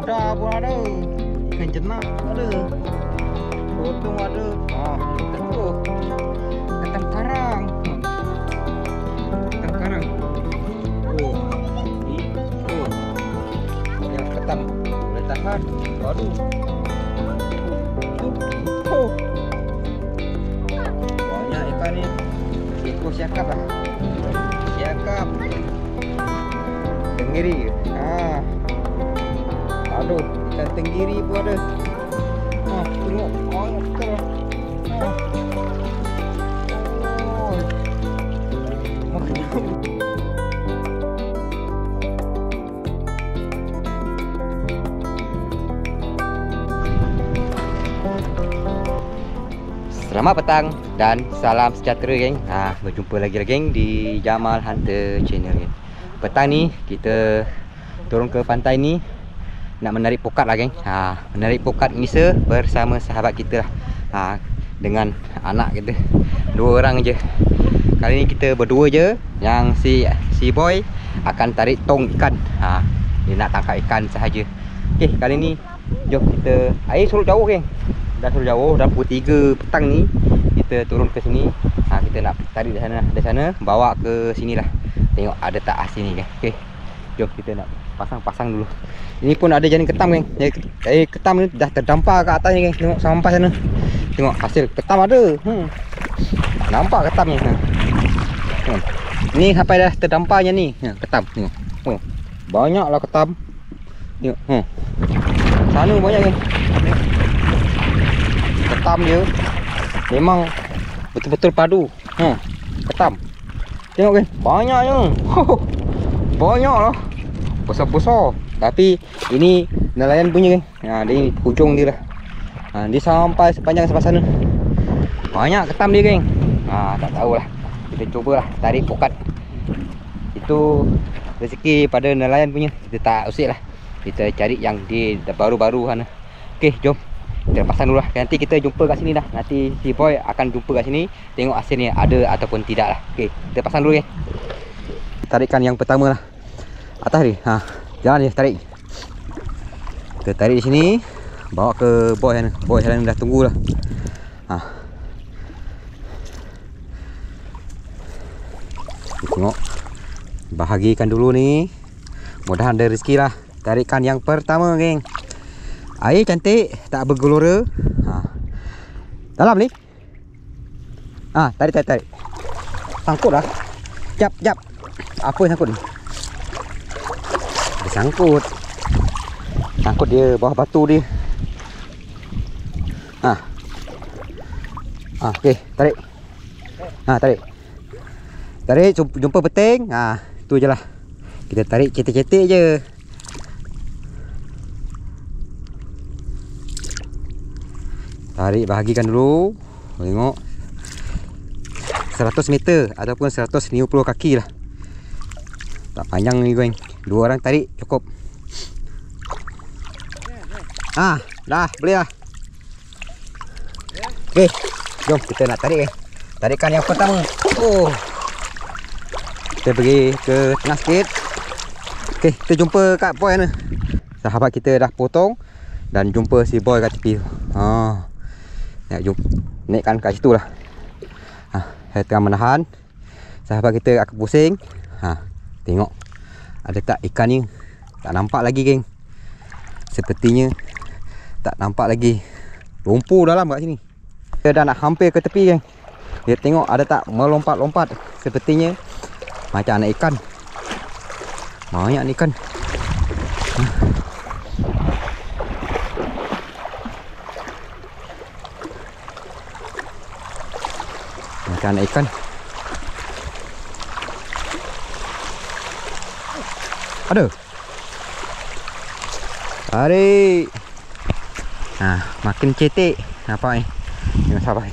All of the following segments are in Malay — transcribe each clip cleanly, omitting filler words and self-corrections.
muda pun ada. Ikan jenak ada. Potong ada. Betul. Ketam karang. Ketam karang. Yang ketam boleh tahan. Waduh. Banyak ikan ni. Ekor siakap lah. Siakap. Tenggiri. Aduh, ikan tenggiri pun ada. Tengok. Banyak betul. Selamat petang dan salam sejahtera geng. Berjumpa lagi geng di Jamal Hunter Channel geng. Petang ni kita turun ke pantai ni nak menarik pokat lah geng. Menarik pokat ngisa bersama sahabat kita lah. Dengan anak kita. 2 orang je. Kali ni kita berdua je. Yang si boy akan tarik tong ikan. Dia nak tangkap ikan sahaja. Okey, kali ni jom kita, air surut jauh geng. Dah surut jauh, dah pukul 3 petang ni kita turun ke sini. Kita nak tarik dari sana bawa ke sini lah. Tengok ada tak hasil ni geng. Okey, jom kita nak pasang dulu. Ini pun ada jaring ketam geng. Jaring ketam ni dah terdampar ke atas ni geng. Tengok sampai sana. Tengok hasil ketam ada. Nampak ketam ni. Ni sampai dah terdamparnya ni. Ketam tengok. Banyaklah ketam. Tengok. Sana banyak geng. Ketam dia memang betul-betul padu. Ketam. Tengok geng, banyaknya. Banyaklah. Besar-besar. Tapi ini nelayan punya geng. Dia hujung dia lah. Dia sampai sepanjang sebelah sana. Banyak ketam dia geng. Tak tahulah. Kita cubalah tarik pokat. Itu rezeki pada nelayan punya. Kita tak usik lah. Kita cari yang dia baru-baru sana. Okey, jom. Kita pasang dulu lah. Nanti kita jumpa kat sini dah. Nanti si boy akan jumpa kat sini. Tengok hasilnya ada ataupun tidak lah. Okey, kita pasang dulu ya. Tarikan yang pertama lah. Atas ni. Jalan je tarik. Kita tarik di sini. Bawa ke boy sana. Boy sana dah tunggu lah. Kita tengok. Bahagikan dulu ni. Mudahan ada rezeki lah. Tarikan yang pertama geng. Air cantik, tak bergelora. Dalam ni. Tarik. Sangkut dah. Jap. Apa yang sangkut ni? Dia sangkut. Sangkut dia bawah batu dia. Okey, tarik. Tarik. Tarik, jumpa peting. Tu je lah. Kita tarik cetek-cetek je. Tarik, bahagikan dulu. Tengok 100 meter ataupun 150 kaki lah. Tak panjang ni geng. 2 orang tarik cukup. Dah boleh lah. Okey, jom kita nak tarik. Tarikan yang pertama. Kita pergi ke tengah sikit. Okey, kita jumpa kat boy mana. Sahabat kita dah potong dan jumpa si boy kat tepi. Nak jumpa, naikkan kat situ lah. Saya tengah menahan. Sahabat kita akan pusing. Tengok ada tak ikan ni. Tak nampak lagi geng. Sepertinya tak nampak lagi. Lumpur dalam kat sini. Dia dah nak hampir ke tepi geng. Dia tengok ada tak melompat-lompat. Sepertinya macam anak ikan. Banyak ni ikan. Macam anak ikan. Ada. Tarik. Makin cetek. Nampak ni. Jangan sabar.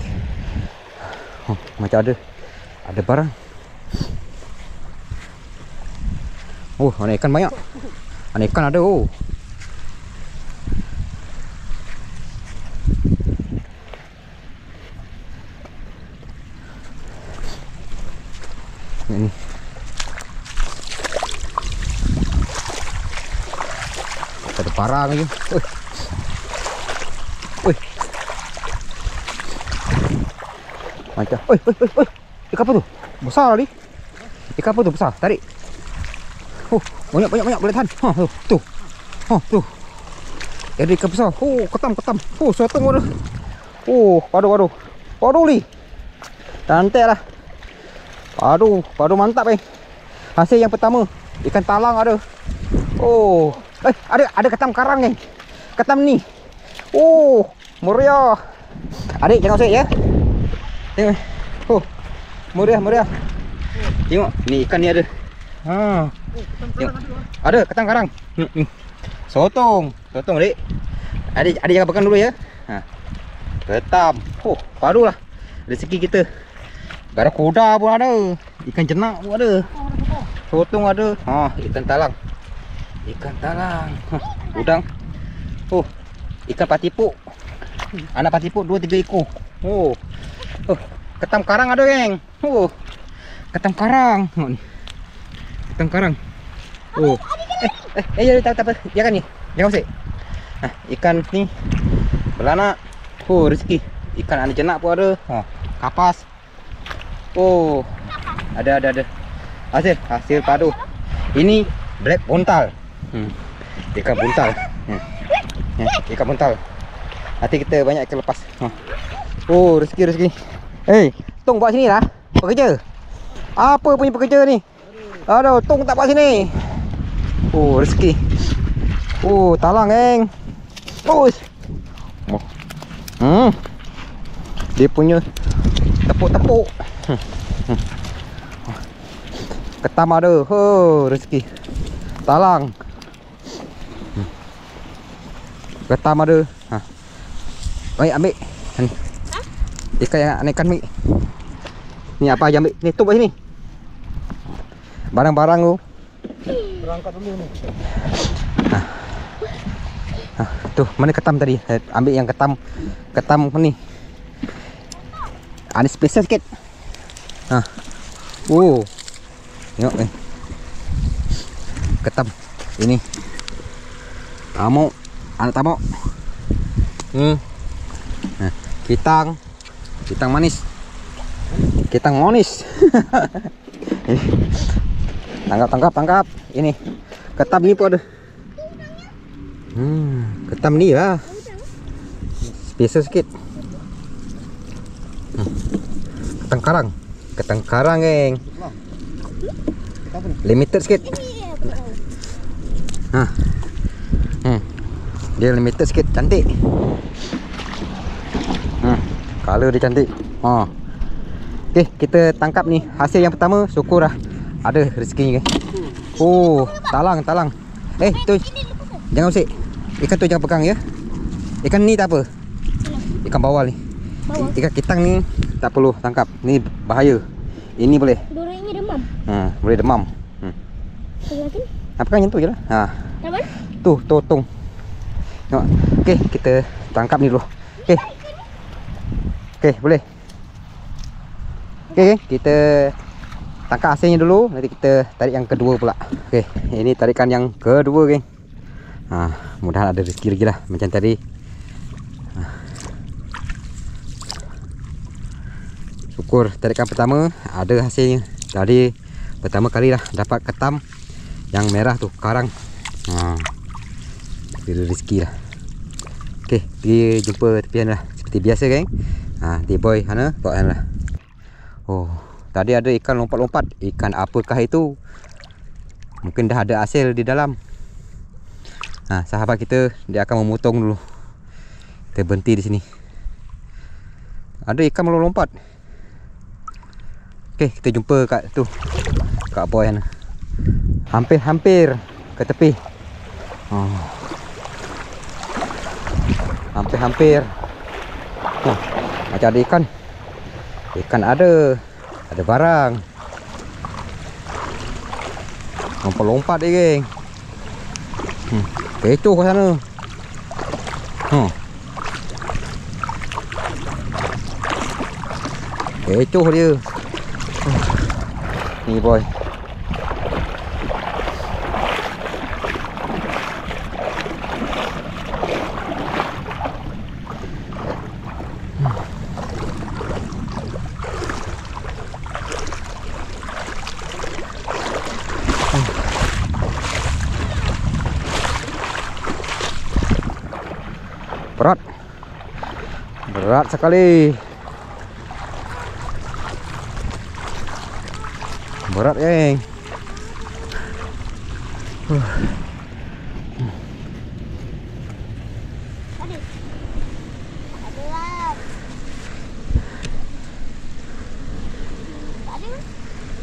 Macam ada barang. Anak ikan banyak. Anak ikan ada. Ini. Kita Ada parang lagi. Oi. Macam. Oi. Ikan apa tu? Besar ni. Ikan apa tu besar? Tarik. Banyak boleh tahan. Tu. Tu. Ada ikan besar. Ketam. Sotong ada. Padu ni. Cantik lah. Padu mantap Hasil yang pertama. Ikan talang ada. Ada ketam karang Ketam ni. Meriah. Adik jangan usik ya. Tengok. Meriah. Tengok, ni ikan ni ada. Tengok. Ada ketam karang. Sotong adik. Adik jangan pegang dulu ya. Ketam. Padu lah. Rezeki kita. Barakuda pun ada. Ikan jenak pun ada. Sotong ada. Ikan talang. Udang. Ikan patipuk. Anak patipuk 2-3 ekor. Ketam karang ada ketam karang. Ketam karang. Tak apa. Jangan ni. Jangan usik. Ikan ni beranak. Rezeki. Ikan anak jenak pun ada. Kapas. Ada. Hasil padu. Ini black buntal. Ikan buntal. Ikan buntal. Nanti kita banyak ikan lepas. Rezeki. Tong buat sini lah. Pekerja. Apa punya pekerja ni? Aduh, Tong tak buat sini. Rezeki. Talang Dia punya tepuk-tepuk. Ketam ada. Rezeki. Talang. Ketam ada. Baik, ambil. Ni. Ikan mik. Ni apa aja ambil. Ni tu buat sini. Barang-barang tu. Berangkat dulu ni. Tu, mana ketam tadi? Ambil yang ketam ni. Ada spesial sikit. Tengok ketam. Ini. Tamuk, anak tamuk. Kitang manis. Tangkap. Ini ketam ni pun ada. Ketam ni lah. Spesial sikit. Ketang karang limited sikit. Dia limited sikit, cantik. Color dia cantik. Okey, kita tangkap ni. Hasil yang pertama, syukur lah. Ada rezeki talang. Tu jangan usik. Ikan tu jangan pegang ya. Ikan ni tak apa. Ikan bawal ni. Ikan kitang ni tak perlu tangkap. Ni bahaya. Ini boleh. Dorangnya demam. Boleh demam. Pegang yang tu je lah. Tu tong. Tengok. Okey, kita tangkap ni dulu. Okey, boleh. Okey, kita tangkap hasilnya dulu. Nanti kita tarik yang kedua pula. Okey, ini tarikan yang kedua, geng. Mudah-mudahan ada rezeki lagi lah macam tadi. Syukur tarikan pertama ada hasilnya. Tadi pertama kali lah dapat ketam yang merah tu, karang. Ada rezeki lah. Okey, pergi jumpa tepian lah seperti biasa, geng. Nanti boy Hana bawa lah. Tadi ada ikan lompat-lompat. Ikan apakah itu? Mungkin dah ada hasil di dalam. Sahabat kita dia akan memotong dulu. Kita berhenti di sini. Ada ikan melompat. Okey, kita jumpa kat tu. Kat boy Hana. Hampir ke tepi. Hampir. Macam ada ikan. Ikan ada barang. Lompat-lompat dia, geng. Kecoh kat sana. Kecoh dia. Ni boy. Berat. Berat sekali. Berat, geng.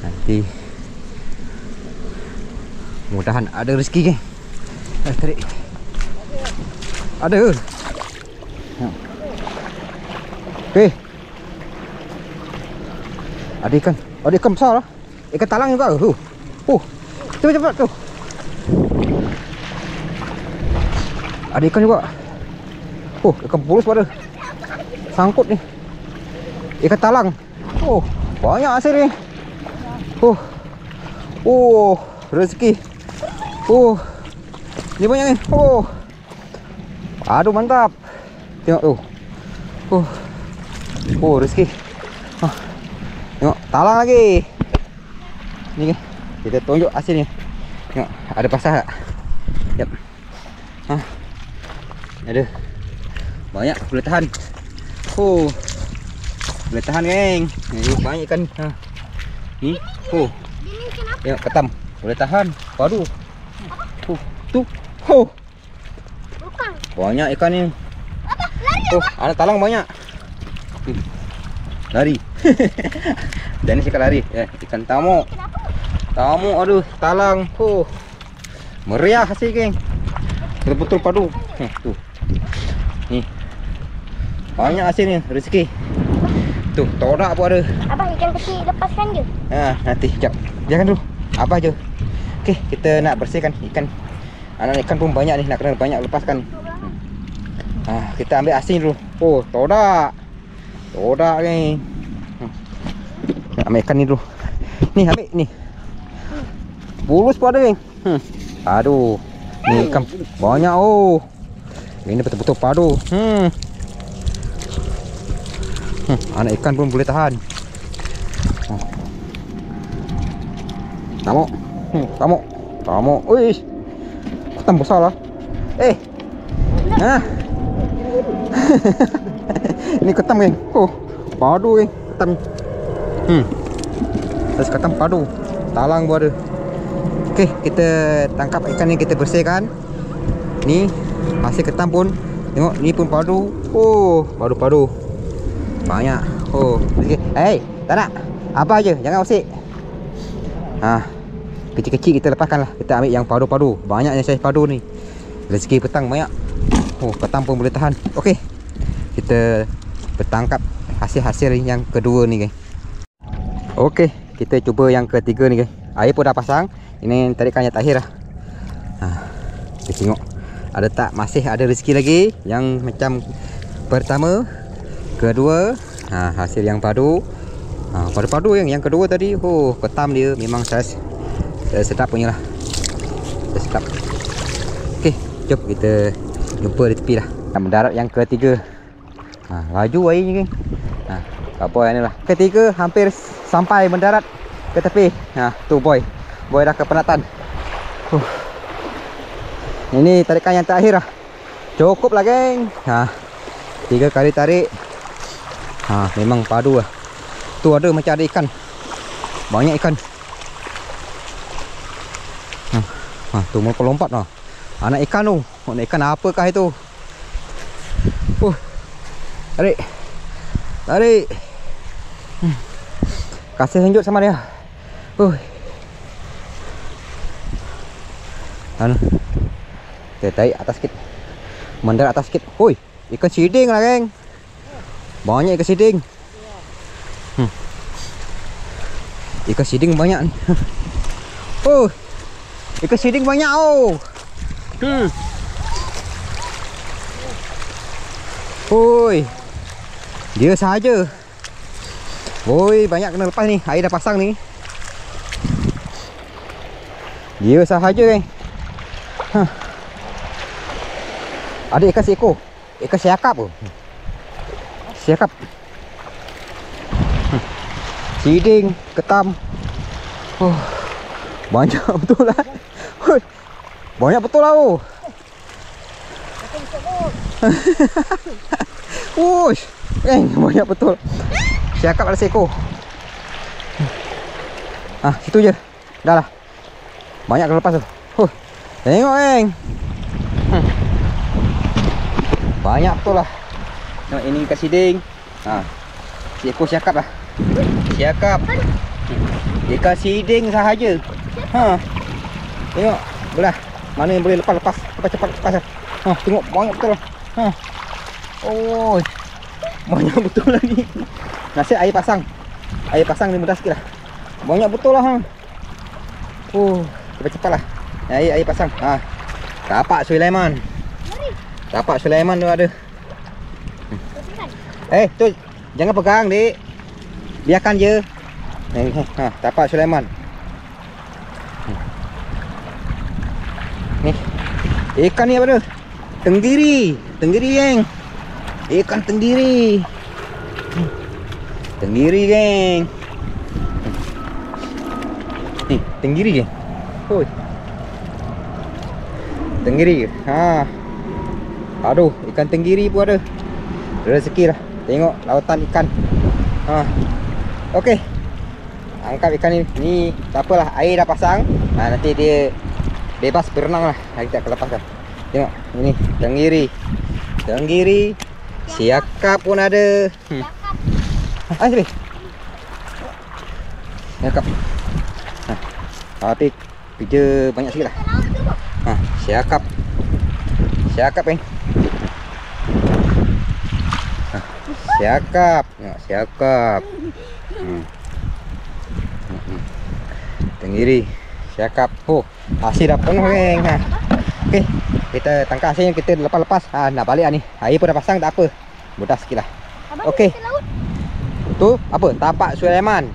Nanti mudahan ada rezeki, geng. Tarik. Ada. Okey. Ada ikan. Ada ikan besar lah. Ikan talang juga. Cepat tu. Ada ikan juga. Ikan pulus pada. Sangkut ni. Ikan talang. Banyak hasil ni. Rezeki. Ni banyak ni. Aduh, mantap. Tengok tu. Rezeki. Tengok, talang lagi. Ni, kita tunjuk hasil ni. Tengok, ada pasal tak? Yap. Ada. Banyak, boleh tahan. Boleh tahan, geng. Ni banyak ikan. Ni. Tengok, ketam. Boleh tahan. Padu. Tu. Banyak ikan ni. Anak talang banyak. Lari. Dan ni ikan lari. Ikan tamuk. Tamuk, aduh, talang. Meriah hasil, geng. Betul-betul padu. Tu. Ni. Banyak hasil ni, rezeki. Tu, todak pun ada. Abah, ikan kecil lepaskan je. Nanti, sekejap. Jangan dulu. Abah je. Okey, kita nak bersihkan ikan. Anak ikan pun banyak ni, nak kena banyak lepaskan. Kita ambil asin dulu. Todak. Todak ni. Ambil ikan ni dulu. Ni, ambil ni. Bulus pun ada, geng. Aduh. Ni ikan banyak. Ini betul-betul padu. Anak ikan pun boleh tahan. Tamuk. Uish. Ketam besar lah. Ini ketam, geng. Padu, geng. Ketam. Ketam padu. Talang pun ada. Okey, kita tangkap ikan ni, kita bersihkan. Ni hasil ketam pun. Tengok, ni pun padu. Padu-padu. Banyak. Okey. Tak nak. Apa je, jangan usik. Kecil-kecil kita lepaskan lah. Kita ambil yang padu-padu. Banyak yang saiz padu ni. Rezeki petang banyak. Petang pun boleh tahan. Okey. Kita bertangkap hasil-hasil yang kedua ni, geng. Okey, kita cuba yang ketiga ni, geng. Air pun dah pasang. Ini tarikan yang terakhir lah. Kita tengok ada tak masih ada rezeki lagi. Yang macam pertama, kedua. Hasil yang padu. Padu-padu yang kedua tadi. Ketam dia memang saiz sedap punya lah. Sedap. Okey, jom kita jumpa di tepi lah. Mendarat yang ketiga. Laju air ni, geng. Boy ni lah. Ketiga hampir sampai mendarat ke tepi. Tu boy. Boy dah ke penatan. Ini tarikan yang terakhir lah. Cukup lah, geng. 3 kali tarik. Memang padu lah. Tu ada macam ada ikan. Banyak ikan. Tu melompat lah. Anak ikan tu. Anak ikan apakah itu? Tarik. Kasih lanjut sama dia. Kita tarik atas sikit. Mendarat atas sikit. Ikan siding lah, geng. Banyak ikan siding. Ikan siding banyak ni. Ikan siding banyak. Dia sahaja. Banyak kena lepas ni. Air dah pasang ni. Dia sahaja, geng. Ada ikan seekor. Ikan siakap ke? Siakap. Siding, ketam. Banyak betul lah. Banyak betul lah. Uish, geng, banyak betul. Siakap ada seekor. Situ je. Dah lah. Banyak dah lepas tu. Tengok geng. Banyak betul lah. Tengok ini ikan siding. Seekor siakap lah. Siakap. Ikan siding sahaja. Tengok belah. Mana yang boleh lepas cepat. Tengok banyak betul lah. Oh, banyak betul lah ni. Nasib air pasang. Air pasang ni mudah sikit lah. Banyak betul lah. Cepat lah. Air pasang. Tapak Sulaiman. Tapak Sulaiman tu ada. Tu jangan pegang, Dik. Biarkan je. Tapak Sulaiman. Ni. Ikan ni apa tu? Tenggiri. Tenggiri, geng. Ikan tenggiri. Tenggiri, geng. Ni, tenggiri, geng. Tenggiri. Aduh, ikan tenggiri pun ada. Rezeki lah. Tengok lautan ikan. Okey. Angkat ikan ni. Ni tak apalah, air dah pasang. Nanti dia bebas berenang lah. Kita akan lepaskan. Tengok, ini tenggiri. Tenggiri. Siakap pun ada. Sini. Siakap. Tapi kerja banyak sikit lah. Siakap. Siakap, geng. Siakap. Tengok, siakap. Tenggiri. Siakap. Hasil dah penuh, geng. Okey, kita tangkap hasilnya, kita lepas-lepas. Nak balik lah ni. Air pun dah pasang, tak apa. Mudah sikit lah. Okey. Tu apa? Tapak Sulaiman.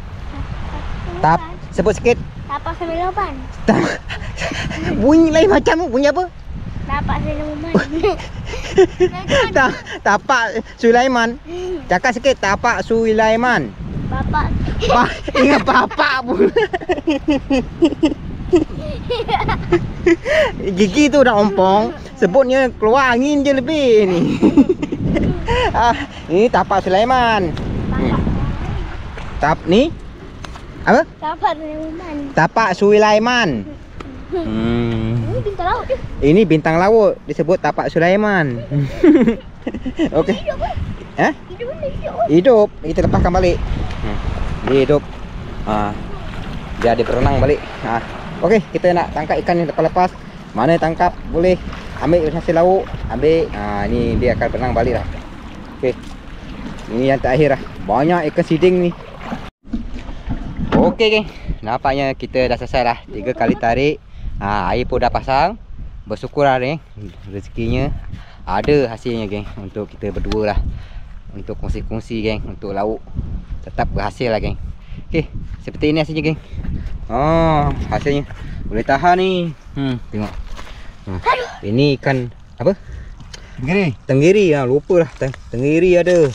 Sebut sikit. Tapak Sulaiman. Bunyi lain macam tu. Bunyi apa? Tapak Sulaiman. Tapak Sulaiman. Cakap sikit. Tapak Sulaiman. Bapak. Ingat bapak pun. Gigi tu dah ompong. Sebutnya keluar angin je lebih ni. Ini tapak Sulaiman. Ni apa? Tapak Sulaiman. Tapak Sulaiman. Ini bintang laut je. Ini bintang laut disebut tapak Sulaiman. Okey. Hidup. Kita lepaskan balik. Dia hidup. Dia ada berenang balik. Okey, kita nak tangkap ikan ni lepas-lepas. Mana tangkap boleh ambil hasil lauk, ambil. Ni dia akan berenang balik lah. Okey. Ini yang terakhir lah. Banyak ikan siding ni. Okey, geng. Nampaknya kita dah selesai lah. 3 kali tarik. Air pun dah pasang. Bersyukur lah, geng. Rezekinya ada hasilnya, geng. Untuk kita berdua lah. Untuk kongsi-kongsi, geng. Untuk lauk. Tetap berhasil lah, geng. Okey, seperti ini hasilnya, geng. Hasilnya boleh tahan ni. Tengok. Ini ikan apa? Tenggiri. Tenggiri. Lupa lah. Tenggiri ada.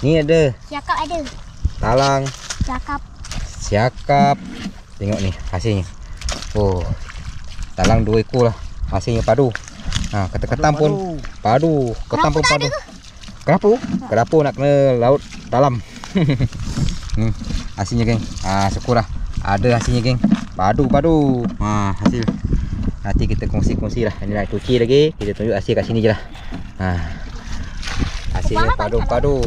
Ni ada. Siakap ada. Talang. Siakap. Tengok ni hasilnya. Talang 2 ekor lah. Hasilnya padu. Ketam pun padu. Ketam pun padu. Kerapu nak kena laut dalam. Hasilnya, geng. Syukur lah. Ada hasilnya, geng. Padu. Hasil. Nanti kita kongsi-kongsi lah. Ini nak cuci lagi. Kita tunjuk hasil kat sini je lah. Hasilnya padu.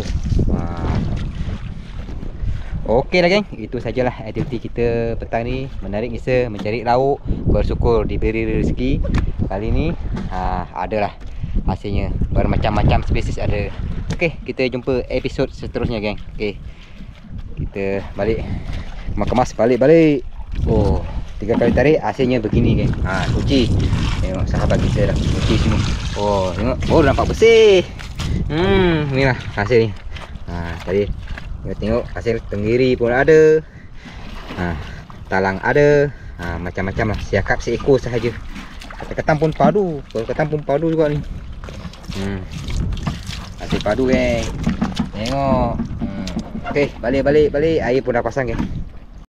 Okey lah, geng. Itu sajalah aktiviti kita petang ni. Menarik kisah, mencari lauk. Bersyukur diberi rezeki. Kali ni adalah hasilnya. Bermacam-macam spesies ada. Okey, kita jumpa episod seterusnya, geng. Okey, kita balik kemas balik. 3 kali tarik hasilnya begini, geng. Cuci. Tengok sahabat kita dah cuci semua. Tengok. Nampak bersih. Inilah hasil ni. Tadi tengok hasil tenggiri pun ada. Talang ada. Macam-macam lah. Siakap seekor sahaja. Ketam pun padu. Ketam pun padu juga ni. Hasil padu, geng. Tengok. Okey, balik. Air pun dah pasang, geng.